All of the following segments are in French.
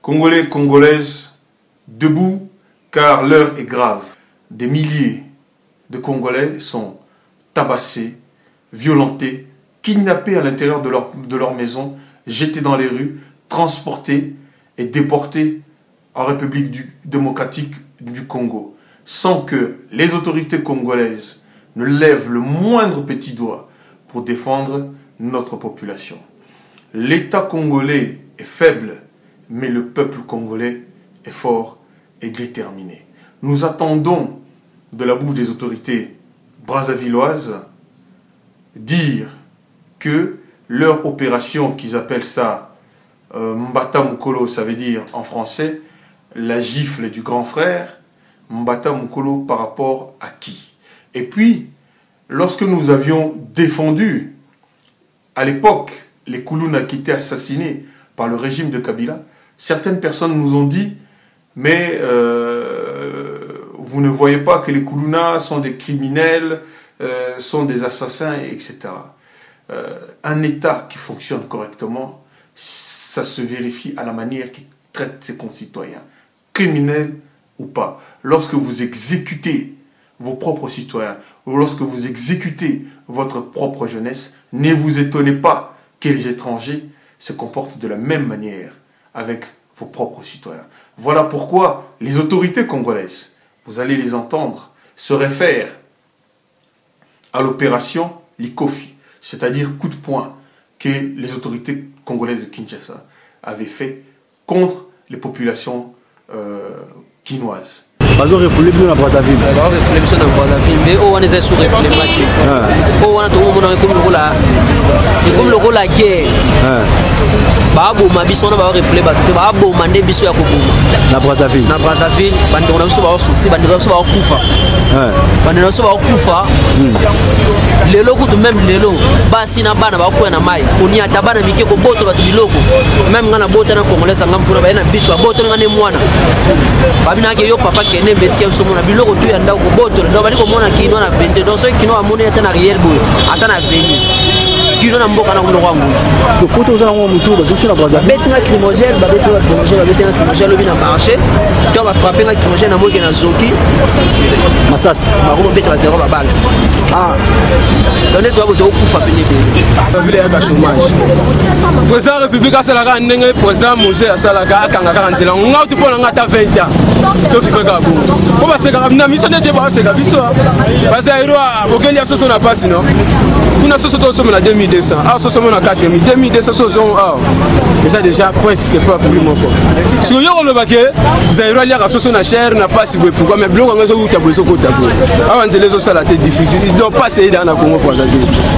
Congolais, Congolaises, debout, car l'heure est grave. Des milliers de Congolais sont tabassés, violentés, kidnappés à l'intérieur de leur maison, jetés dans les rues, transportés et déportés en République démocratique du Congo, sans que les autorités congolaises ne lèvent le moindre petit doigt pour défendre notre population. L'État congolais est faible, mais le peuple congolais est fort et déterminé. Nous attendons de la bouche des autorités brazzavilloises dire que leur opération, qu'ils appellent ça Mbata Mukolo, ça veut dire en français la gifle du grand frère, Mbata Mukolo par rapport à qui? Et puis, lorsque nous avions défendu à l'époque les Kuluna qui étaient assassinés par le régime de Kabila, certaines personnes nous ont dit « Mais vous ne voyez pas que les Kuluna sont des criminels, sont des assassins, etc. » Un État qui fonctionne correctement, ça se vérifie à la manière qu'il traite ses concitoyens, criminels ou pas. Lorsque vous exécutez vos propres citoyens, ou lorsque vous exécutez votre propre jeunesse, ne vous étonnez pas que les étrangers se comportent de la même manière avec vos propres citoyens. Voilà pourquoi les autorités congolaises, vous allez les entendre, se réfèrent à l'opération Likofi, c'est-à-dire coup de poing que les autorités congolaises de Kinshasa avaient fait contre les populations quinoises. Bazo refoulé bien na Brazzaville. Bazo refoulé bien na Brazzaville. Mais on est sur refoulé mati. On a tout le monde comme le rôle la guerre. Babo mabiso na ba refoulé bato babo mande biso ya kobuma. Na Brazzaville. Na Brazzaville bande na biso ba souffrir bande na biso ba kufa. Bande na biso ba kufa. Lelo kutu même lelo basi na bana ba ko na mai. Oni atabana mike ko boto ba biloko. Même ngana boto na Congolais ngam ba na biso boto ngane mwana. Babina ke yo papa ke ne betike so mona biloko tu ya ndako boto ndo bali ko mona kino na vende donc so kino amone ata na riel boy ata na veni kino na mboka na kuno kwangu ko poto za ngo mutu ba tusha na Brazzaville betina crimogène ba betina crimogène ba betina crimogène lobi na marché to ba frapper na crimogène na moke na zoki masas ba ko betina zéro ba balle donc to ba to kufa pene be vile ya chômage président république asalaka ndenge président Mose asalaka akanga kaka nzela ngautu pona ngata 20 ans to fika ko ko ba seka na miso de ba seka biso parce que iro bokeni ya soso na passe non kuna soso to somo na 2200 ah soso mo na 4000 2200 soso ah mais ça déjà presque pas plus moko si yo le baké zairo lia ka soso na cher na passe boy pourquoi mais bloko ngazo uta bozo ko tabo ah nzele zo sala te difficile il doit passer dans na Congo pour ça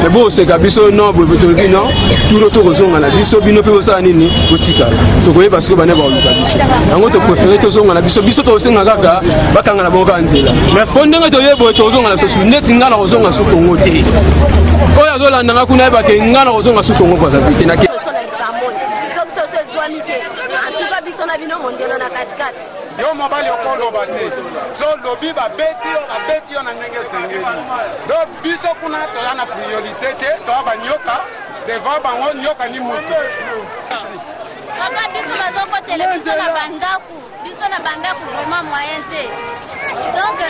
mais bon seka biso non boy to non tout le tour zonga na biso bino pe bosa nini botika to koye parce que bana ba luka biso yango to préférer to zonga na biso biso to senga kaka bakanga na bonga nzela mais fondenge to yebo to zonga na soso net ngala ko zonga su Congo te oya zo landa ngakuna ba ke ngala ko zonga su Congo kwa zabiti na ke yo mobali okoloba te so lobi babeti yo na ndenge sengeli donc biso kuna toya na priorité te toya banyoka devant bango nyoka ni mutu papa biso bazokotele biso na bandaku vraiment moyen te donc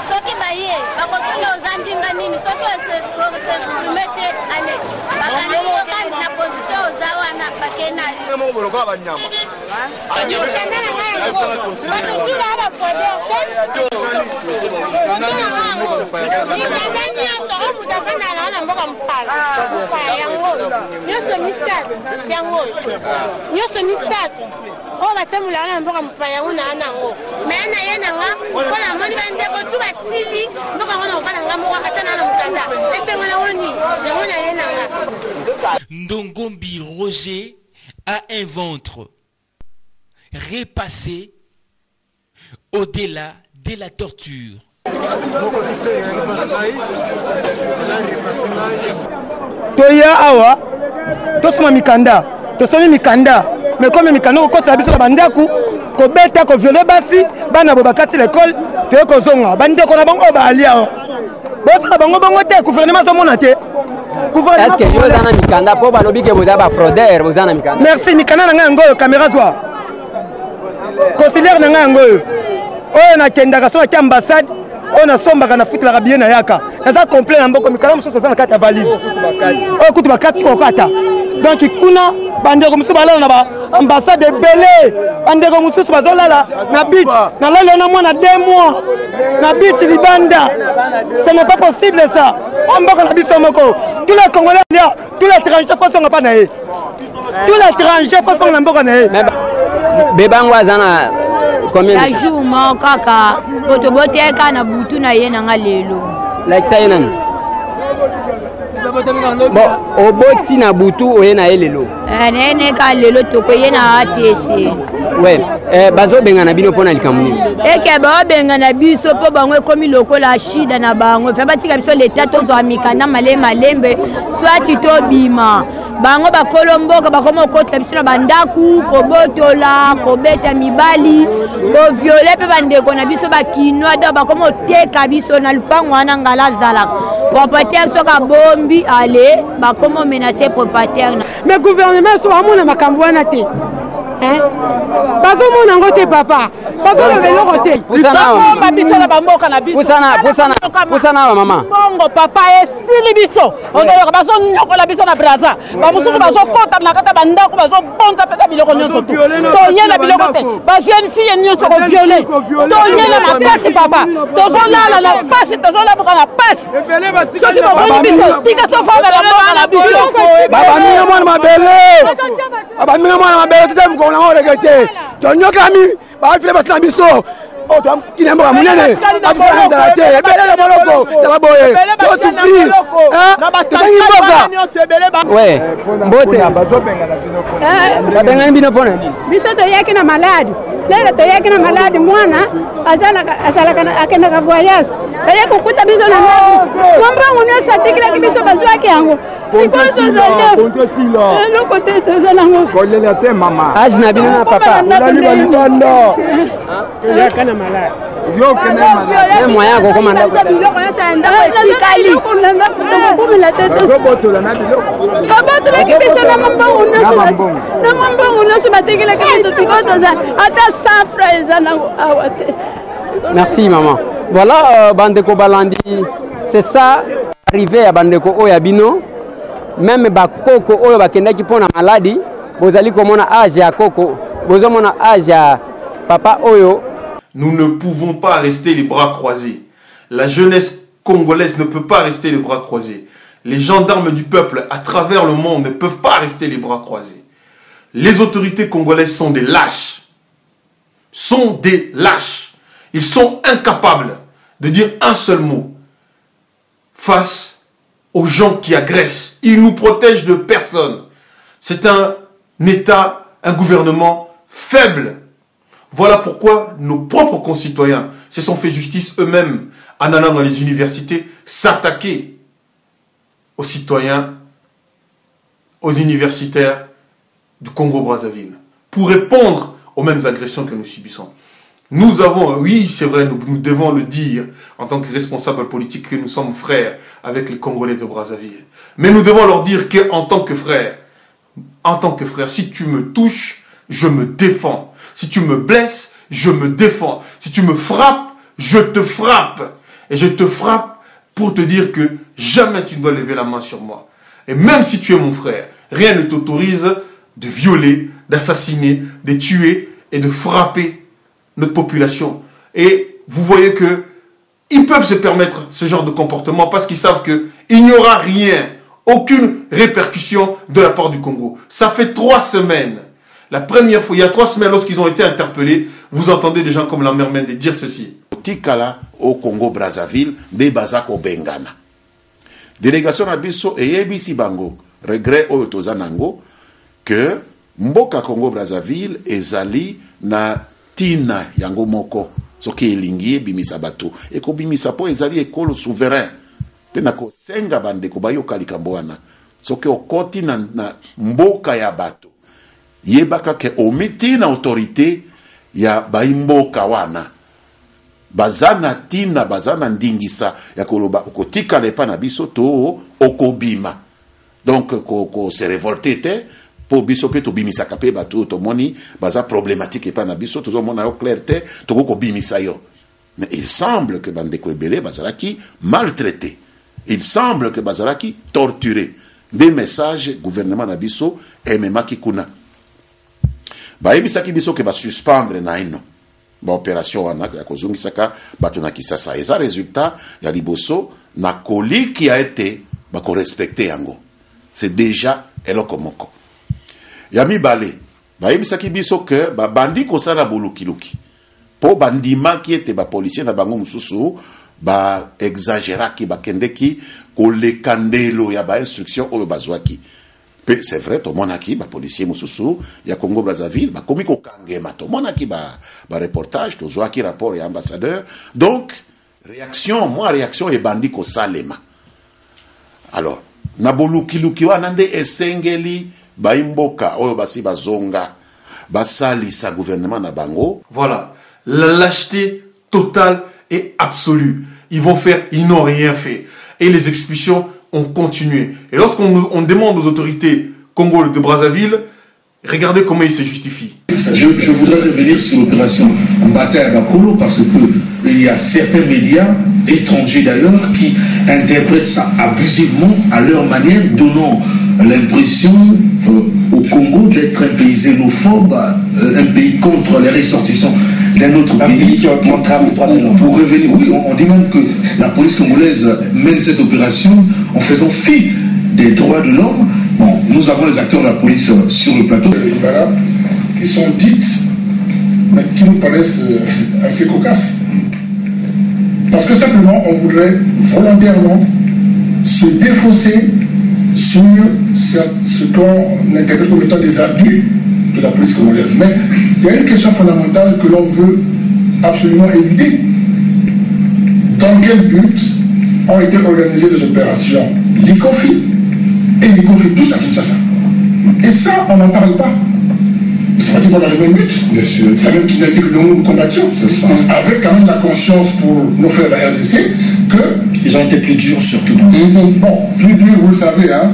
soki baye bakotuna ozandinga nini soki osexprime te ale bakandi yoka na position oza wana bakena mokoboloka banyama nyonso misato oyo batambolaka na mboka mopaya yango na nango me na ye nanga mpo namoni bandeko tu basili mboka yango na kobala nga moko ata na mokanda esengo nango nini yango na ye nanga. Ndongombi Roger a un ventre repassé au-delà de la torture. Toya awa tosoma mikanda tosomi mikanda mais comme mikanda kokotela biso na bandaku kobeta koviole basi bana bo bakati l'école toye kozonga bandeko na bango baalia bosala bango bango te gouvernement azomona te. Est-ce que vous avez un mikanda pour balobi que vous avez un fraudeur, vous avez un mikanda? Merci mikanda na ngai ngoyo caméra zwa considère na ngai ngoyo oyo nakendaka so akia ambassade oyo nasombaka na futelaka biye na yaka naza complet na mboko mikala mosusu aza na kati ya valise oyo kutu bakati kokata donc kuna bandeko mosusu balala na baambassade ebele bandeko mosusu bazolala na beach nalali na mwana 2 mois na beach libanda ce n'est pas possible ça o mboko na biso moko tous les Congolais tous les étrangers fasonga pa na ye tous les étrangers fasonga na mboko na ye bebango azana combien de jours moko kaka boto boteka na butu na ye nanga lelo like ça yenani bon oboti na butu oye na ye lelo nene ka lelo toko ye na ATC ouais bazobenga na bino mpona likambo nini eke baobenga na biso mpo bango ekomi lokola shida na bango fe batika biso leta tozwa mikanda malembe swati tobima bango bakolo mboka bakoma okotela biso na bandaku kobotola kobeta mibali koviole mpe bandeko na biso bakinwa do bakoma oteka biso na lupango wana ngala azalaka propriétaire soka bombi ale bakoma omenase propriétaire mais gouvernement so bamona makambo wana te bazomona yango te papa bazoloba eloko te biso na bamboka na biso pusana mama bongo papa esili biso ozoyoka bazonyokola biso na braza bamosusu bazokota na kata bandako bazobonza peta biloko nyonso tu toyena biloko te bajeune fille nyonso koviole toyena makasi papa tozolala na pasi tozolaboka na pasi soki baboni biso tika tofanda na mboka na biso babaminga mwana mabele tete on a regretté. Tu n'as qu'à mis, bah il fait pas biso. Oh tu as qui n'aime pas munene. Abisa dans la terre, belle le moloko, dans la boye. Tu souffrir. Hein? Tu as une boka. Ouais. Mbote. Babenga bino pona. Biso to yaki na malade. Lele to yaki na malade mwana azala kana akenda ka voyage. Bale kokuta biso na mwana. Mwamba ngone sa tikira ki biso bazwaki yango. Contre sila. Le côté to zanango. Kolele te mama. Ajna bino na papa. Lali balibanda. Yaka na malade. Yo kena malade. Ni moyen ko komanda ko. Biloko ya enda ko tikali. To ko la tete. Robotola na biloko. Robotola ki biso na mambango na na mambango na so batekela ki biso tikota za ata safra ezanango awate. Merci maman. Voilà Bandeko Balandi, c'est ça arrivé à Bandeko Oyabino. Même bakoko oyo bakendaki pona maladi, bozali komona âge ya koko, bozomona âge ya papa oyo. Nous ne pouvons pas rester les bras croisés. La jeunesse congolaise ne peut pas rester les bras croisés. Les gendarmes du peuple à travers le monde ne peuvent pas rester les bras croisés. Les autorités congolaises sont des lâches. Ils sont incapables de dire un seul mot face aux gens qui agressent. Ils nous protègent de personne. C'est un État, un gouvernement faible. Voilà pourquoi nos propres concitoyens se sont fait justice eux-mêmes en allant dans les universités s'attaquer aux citoyens, aux universitaires du Congo-Brazzaville pour répondre aux mêmes agressions que nous subissons. Nous avons, oui c'est vrai, nous devons le dire en tant que responsables politiques que nous sommes frères avec les Congolais de Brazzaville. Mais nous devons leur dire qu'en tant que frères, si tu me touches, je me défends. Si tu me blesses, je me défends. Si tu me frappes, je te frappe. Et je te frappe pour te dire que jamais tu ne dois lever la main sur moi. Et même si tu es mon frère, rien ne t'autorise de violer, d'assassiner, de tuer et de frapper notre population. Et vous voyez que ils peuvent se permettre ce genre de comportement parce qu'ils savent qu'il n'y aura rien, aucune répercussion de la part du Congo. Ça fait 3 semaines. La première fois, il y a 3 semaines, lorsqu'ils ont été interpellés, vous entendez des gens comme la mère Mende dire ceci. Tikala au Congo-Brazzaville, des Bazako Bengana. Délégation Abisso et Yebisi Bango, regret au Tozanango, que Mboka Congo-Brazzaville ezali na tina yango moko soki elingi bimisa bato eko bimisa po ezali ekolo souverain pena ko senga bandeko bayoka likambo wana soki okoti na mboka ya bato yebaka ke omiti na autorité ya baimboka wana bazana tina bazana ndingisa ya koloba okotika lepa na biso to okobima donc ko se révolter te pour biso pe to bimisa kapé bato to moni baza problématique pas na biso to mona yo clarté to ko bimisa yo. Mais il semble que bandeko ebele bazalaki maltraité. Il semble que bazalaki torturé. Des messages gouvernement na biso ememaki kuna. Ba ebisaki biso ke ba suspendre na ino. Ba opération wana ya kozungisaka bato na Kisasa. Et ça résultat ya liboso na colis qui a été ba ko respecter yango. C'est déjà eloko moko. Ya mibale ba ebisaki biso ke ba bandi ko sala bulukiluki. Po bandima ki ete ba policier na bango mususu ba exagéraki ba kendeki ko le kandelo ya ba instruction oyo bazwaki. C'est vrai, tout le monde a qui, policier Moussoussou, il y a Congo Brazzaville, comme il y a tout le monde a qui, reportage, tout le monde qui rapport et ambassadeur. Donc, réaction est bandit ko salema. Alors, Nabolu Kilukiwa Nande Esengeli, Baimboka, Oyo Basi Bazonga, Basali sa gouvernement na Bango. Voilà, la lâcheté totale et absolue. Ils n'ont rien fait. Et les expulsions ont continué. Et lorsqu'on demande aux autorités Congo de Brazzaville, regardez comment ils se justifient. Je voudrais revenir sur l'opération Mbata à Bakolo parce qu'il y a certains médias, étrangers d'ailleurs, qui interprètent ça abusivement à leur manière, donnant l'impression au Congo d'être un pays xénophobe, un pays contre les ressortissants d'un autre pays qui entrave le droit de l'homme. Pour revenir, oui, on dit même que la police congolaise mène cette opération en faisant fi des droits de l'homme. Bon, nous avons les acteurs de la police sur le plateau. Qui sont dites, mais qui nous paraissent assez cocasses. Parce que simplement, on voudrait volontairement se défausser sur ce qu'on interprète comme étant des abus de la police congolaise. Mais il y a une question fondamentale que l'on veut absolument éluder. Dans quel but ont été organisées les opérations Likofi et Likofi tous à Kinshasa? Et ça, on n'en parle pas. C'est pratiquement dans les mêmes buts. Bien sûr. C'est la même criminalité que nous combattions. Avec quand même la conscience pour nos frères de la RDC qu'ils ont été plus durs surtout. Bon, plus durs, vous le savez, hein.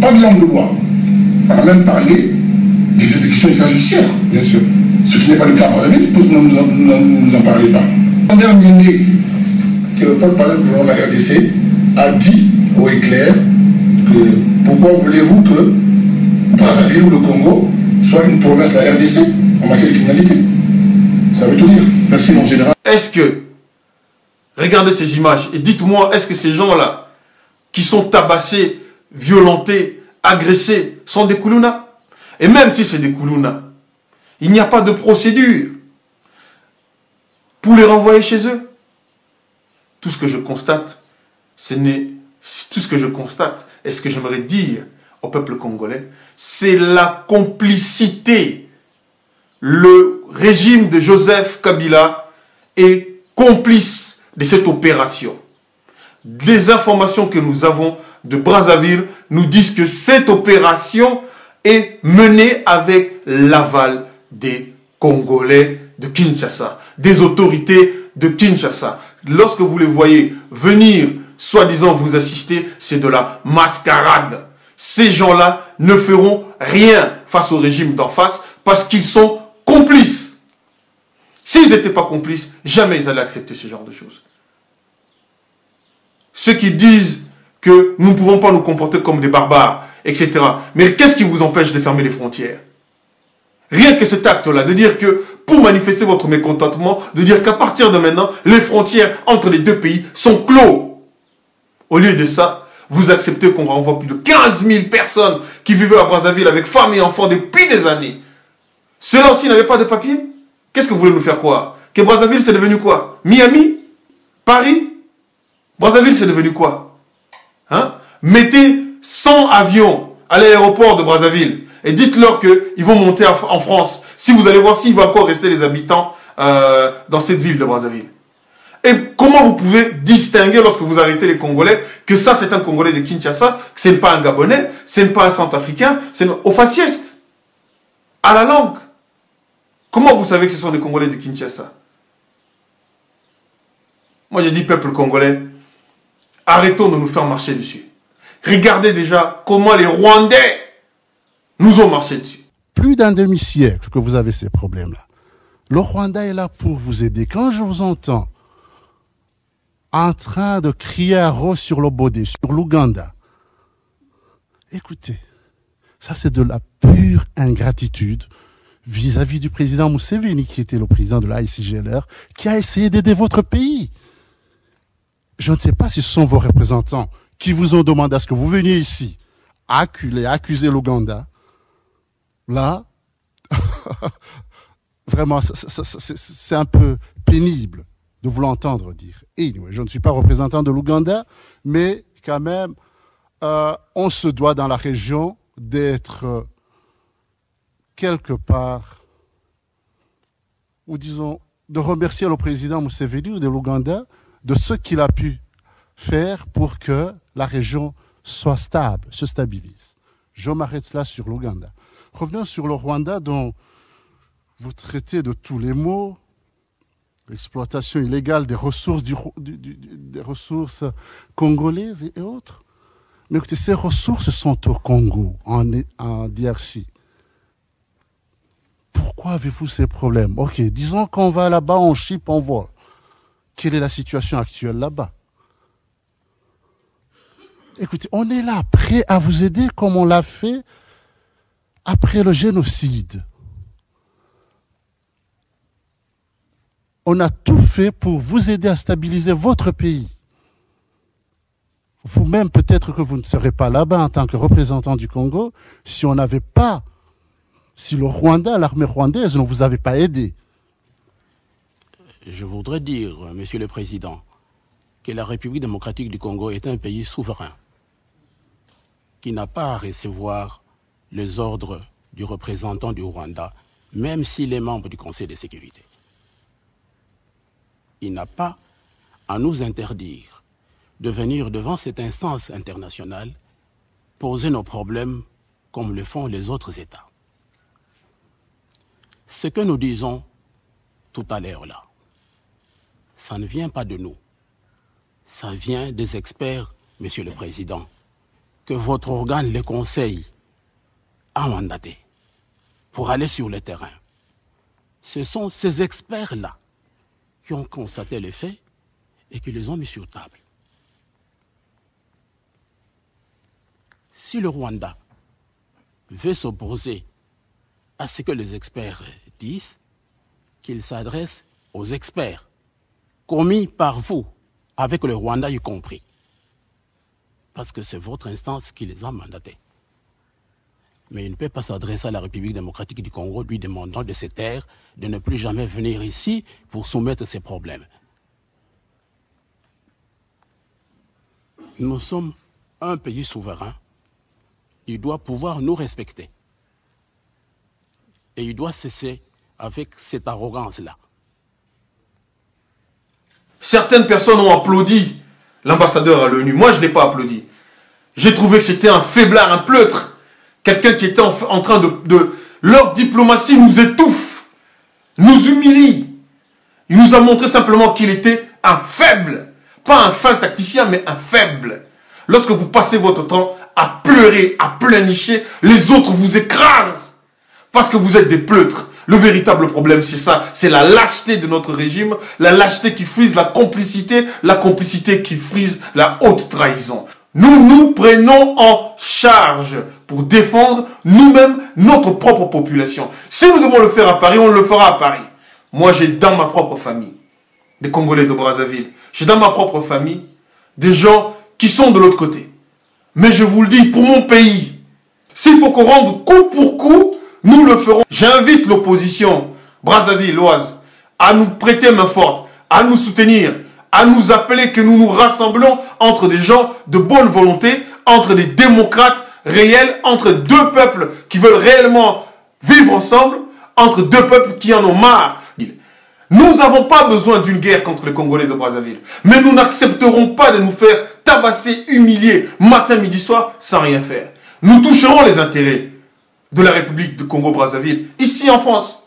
Pas de langue de bois. On a même parlé des exécutions extrajudiciaires. Bien sûr. Ce qui n'est pas le cas à Brazzaville, parce que ne nous en parlez pas. Le dernier né, que le porte-parole du gouvernement de la RDC a dit au éclair que pourquoi voulez-vous que Brazzaville ou le Congo soit une province de la RDC en matière de criminalité? Ça veut tout dire. Merci mon général. Est-ce que, regardez ces images et dites-moi, est-ce que ces gens-là qui sont tabassés, violentés, agressés, sont des Koulouna? Et même si c'est des Koulouna, il n'y a pas de procédure pour les renvoyer chez eux. Tout ce que je constate, et ce que j'aimerais dire au peuple congolais, c'est la complicité. Le régime de Joseph Kabila est complice de cette opération. Les informations que nous avons de Brazzaville nous disent que cette opération est menée avec l'aval des Congolais de Kinshasa, des autorités de Kinshasa. Lorsque vous les voyez venir, soi-disant vous assister, c'est de la mascarade. Ces gens-là ne feront rien face au régime d'en face parce qu'ils sont complices. S'ils n'étaient pas complices, jamais ils allaient accepter ce genre de choses. Ceux qui disent que nous ne pouvons pas nous comporter comme des barbares, etc. Mais qu'est-ce qui vous empêche de fermer les frontières? Rien que cet acte-là, de dire que pour manifester votre mécontentement, de dire qu'à partir de maintenant, les frontières entre les deux pays sont clos. Au lieu de ça, vous acceptez qu'on renvoie plus de 15 000 personnes qui vivaient à Brazzaville avec femmes et enfants depuis des années. Ceux-là aussi n'avaient pas de papier. Qu'est-ce que vous voulez nous faire croire? Que Brazzaville, c'est devenu quoi? Miami? Paris? Brazzaville, c'est devenu quoi? Hein? Mettez 100 avions à l'aéroport de Brazzaville et dites-leur qu'ils vont monter en France. Si vous allez voir s'il va encore rester les habitants dans cette ville de Brazzaville. Et comment vous pouvez distinguer lorsque vous arrêtez les Congolais que ça c'est un Congolais de Kinshasa, que ce n'est pas un Gabonais, ce n'est pas un Centrafricain, c'est au faciès, à la langue. Comment vous savez que ce sont des Congolais de Kinshasa? Moi je dis peuple congolais, arrêtons de nous faire marcher dessus. Regardez déjà comment les Rwandais nous ont marché dessus. Plus d'un demi-siècle que vous avez ces problèmes-là. Le Rwanda est là pour vous aider. Quand je vous entends en train de crier à Ro sur l'Obodé, sur l'Ouganda, écoutez, ça c'est de la pure ingratitude vis-à-vis du président Museveni, qui était le président de la ICGLR, qui a essayé d'aider votre pays. Je ne sais pas si ce sont vos représentants qui vous ont demandé à ce que vous veniez ici accuser l'Ouganda. Là, vraiment, c'est un peu pénible de vous l'entendre dire. Et anyway, je ne suis pas représentant de l'Ouganda, mais quand même, on se doit dans la région d'être quelque part, ou disons, de remercier le président Museveni de l'Ouganda de ce qu'il a pu faire pour que la région soit stable, se stabilise. Je m'arrête là sur l'Ouganda. Revenons sur le Rwanda dont vous traitez de tous les maux, l'exploitation illégale des ressources, des ressources congolaises et autres. Mais écoutez, ces ressources sont au Congo, en DRC. Pourquoi avez-vous ces problèmes? Ok, disons qu'on va là-bas, on ship, on vole. Quelle est la situation actuelle là-bas? Écoutez, on est là, prêt à vous aider comme on l'a fait après le génocide. On a tout fait pour vous aider à stabiliser votre pays. Vous-même, peut-être que vous ne serez pas là-bas en tant que représentant du Congo si on n'avait pas, si le Rwanda, l'armée rwandaise ne vous avait pas aidé. Je voudrais dire, Monsieur le Président, que la République démocratique du Congo est un pays souverain qui n'a pas à recevoir les ordres du représentant du Rwanda, même s'il est membre du Conseil de sécurité. Il n'a pas à nous interdire de venir devant cette instance internationale poser nos problèmes comme le font les autres États. Ce que nous disons tout à l'heure là, ça ne vient pas de nous. Ça vient des experts, Monsieur le Président, que votre organe, le Conseil, a mandaté pour aller sur le terrain. Ce sont ces experts-là qui ont constaté les faits et qui les ont mis sur table. Si le Rwanda veut s'opposer à ce que les experts disent, qu'il s'adresse aux experts commis par vous, avec le Rwanda y compris. Parce que c'est votre instance qui les a mandatés. Mais il ne peut pas s'adresser à la République démocratique du Congo lui demandant de se taire, de ne plus jamais venir ici pour soumettre ses problèmes. Nous sommes un pays souverain. Il doit pouvoir nous respecter. Et il doit cesser avec cette arrogance-là. Certaines personnes ont applaudi l'ambassadeur à l'ONU. Moi, je ne l'ai pas applaudi. J'ai trouvé que c'était un faiblard, un pleutre. Quelqu'un qui était en train de... Leur diplomatie nous étouffe, nous humilie. Il nous a montré simplement qu'il était un faible. Pas un fin tacticien, mais un faible. Lorsque vous passez votre temps à pleurer, à pleurnicher, les autres vous écrasent. Parce que vous êtes des pleutres. Le véritable problème, c'est ça. C'est la lâcheté de notre régime, la lâcheté qui frise la complicité qui frise la haute trahison. Nous nous prenons en charge pour défendre nous-mêmes notre propre population. Si nous devons le faire à Paris, on le fera à Paris. Moi, j'ai dans ma propre famille des Congolais de Brazzaville. J'ai dans ma propre famille des gens qui sont de l'autre côté. Mais je vous le dis, pour mon pays, s'il faut qu'on rende coup pour coup, nous le ferons. J'invite l'opposition brazzavilloise à nous prêter main forte, à nous soutenir, à nous appeler, que nous nous rassemblons entre des gens de bonne volonté, entre des démocrates réels, entre deux peuples qui veulent réellement vivre ensemble, entre deux peuples qui en ont marre. Nous n'avons pas besoin d'une guerre contre les Congolais de Brazzaville, mais nous n'accepterons pas de nous faire tabasser, humilier, matin, midi, soir, sans rien faire. Nous toucherons les intérêts de la République de Congo-Brazzaville, ici en France.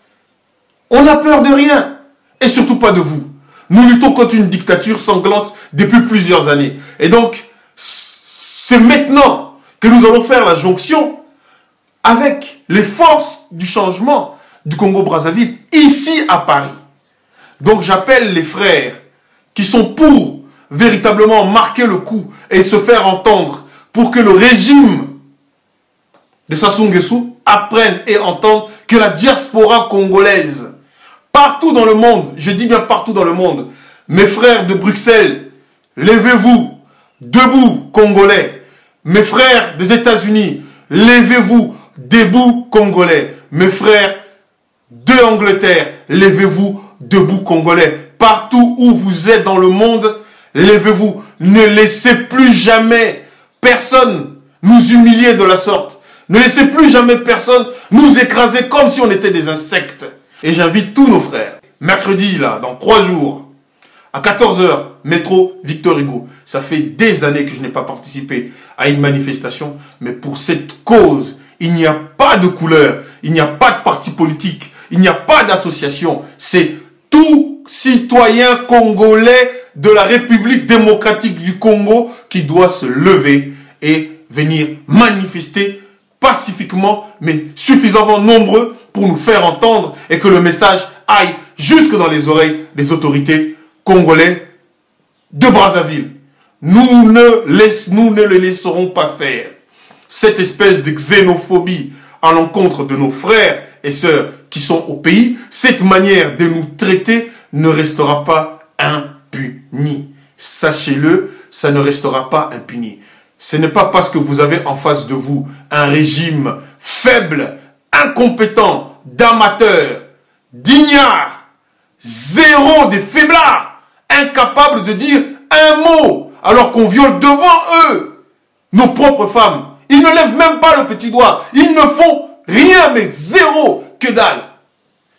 On n'a peur de rien, et surtout pas de vous. Nous luttons contre une dictature sanglante depuis plusieurs années. Et donc, c'est maintenant que nous allons faire la jonction avec les forces du changement du Congo-Brazzaville, ici à Paris. Donc j'appelle les frères qui sont pour véritablement marquer le coup et se faire entendre pour que le régime de Sassou Nguesso apprenne et entende que la diaspora congolaise, partout dans le monde, je dis bien partout dans le monde, mes frères de Bruxelles, levez-vous, debout Congolais. Mes frères des États-Unis, levez-vous, debout Congolais. Mes frères de Angleterre, levez-vous, debout Congolais. Partout où vous êtes dans le monde, levez-vous. Ne laissez plus jamais personne nous humilier de la sorte. Ne laissez plus jamais personne nous écraser comme si on était des insectes. Et j'invite tous nos frères, mercredi, là, dans 3 jours, à 14 h, métro Victor Hugo. Ça fait des années que je n'ai pas participé à une manifestation, mais pour cette cause, il n'y a pas de couleur, il n'y a pas de parti politique, il n'y a pas d'association. C'est tout citoyen congolais de la République démocratique du Congo qui doit se lever et venir manifester pacifiquement, mais suffisamment nombreux pour nous faire entendre et que le message aille jusque dans les oreilles des autorités congolais de Brazzaville. Nous ne le laisserons pas faire. Cette espèce de xénophobie à l'encontre de nos frères et sœurs qui sont au pays, cette manière de nous traiter ne restera pas impunie. Sachez-le, ça ne restera pas impuni. Ce n'est pas parce que vous avez en face de vous un régime faible, incompétent, d'amateur, d'ignare, zéro des faiblards, incapable de dire un mot, alors qu'on viole devant eux nos propres femmes. Ils ne lèvent même pas le petit doigt. Ils ne font rien, mais zéro, que dalle.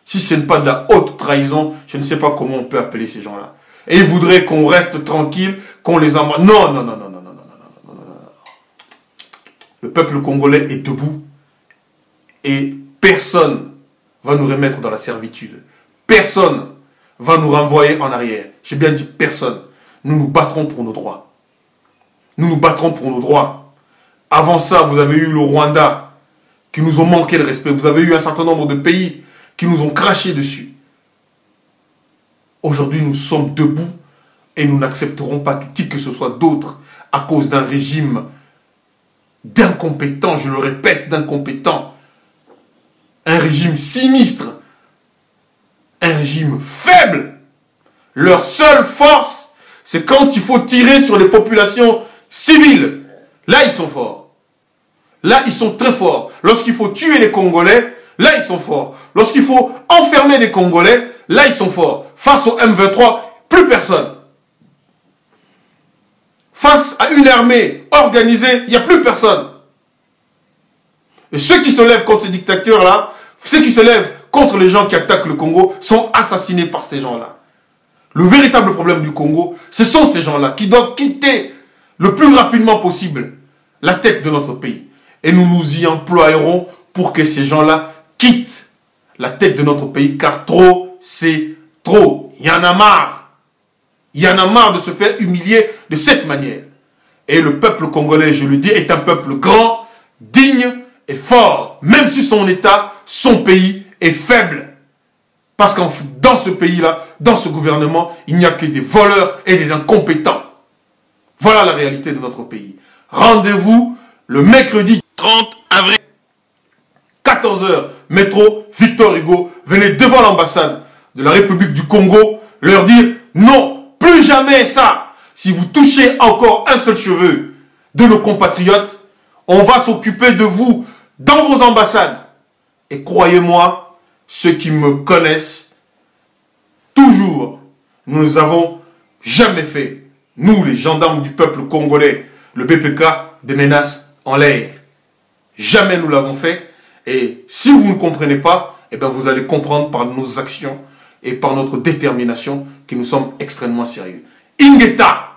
Si ce n'est pas de la haute trahison, je ne sais pas comment on peut appeler ces gens-là. Et ils voudraient qu'on reste tranquille, qu'on les embrasse. Non, non, non, non, non, non, non, non, non, non. Le peuple congolais est debout et personne va nous remettre dans la servitude. Personne va nous renvoyer en arrière. J'ai bien dit personne. Nous nous battrons pour nos droits. Nous nous battrons pour nos droits. Avant ça, vous avez eu le Rwanda qui nous ont manqué de respect. Vous avez eu un certain nombre de pays qui nous ont craché dessus. Aujourd'hui, nous sommes debout et nous n'accepterons pas que qui que ce soit d'autre à cause d'un régime d'incompétents, je le répète, d'incompétents. Un régime sinistre. Un régime faible. Leur seule force, c'est quand il faut tirer sur les populations civiles. Là, ils sont forts. Là, ils sont très forts. Lorsqu'il faut tuer les Congolais, là, ils sont forts. Lorsqu'il faut enfermer les Congolais, là, ils sont forts. Face au M23, plus personne. Face à une armée organisée, il n'y a plus personne. Et ceux qui se lèvent contre ces dictateurs-là, ceux qui se lèvent contre les gens qui attaquent le Congo, sont assassinés par ces gens-là. Le véritable problème du Congo, ce sont ces gens-là qui doivent quitter le plus rapidement possible la tête de notre pays. Et nous nous y emploierons pour que ces gens-là quittent la tête de notre pays, car trop, c'est trop. Il y en a marre. Il y en a marre de se faire humilier de cette manière. Et le peuple congolais, je le dis, est un peuple grand, digne et fort. Même si son État, son pays est faible. Parce que dans ce pays-là, dans ce gouvernement, il n'y a que des voleurs et des incompétents. Voilà la réalité de notre pays. Rendez-vous le mercredi 30 avril, 14 h, métro Victor Hugo. Venez devant l'ambassade de la République du Congo, leur dire non, plus jamais ça. Si vous touchez encore un seul cheveu de nos compatriotes, on va s'occuper de vous dans vos ambassades. Et croyez-moi, ceux qui me connaissent, toujours, nous n'avons jamais fait, nous les gendarmes du peuple congolais, le BPK, des menaces en l'air. Jamais nous l'avons fait. Et si vous ne comprenez pas, eh bien vous allez comprendre par nos actions et par notre détermination que nous sommes extrêmement sérieux. Ingeta!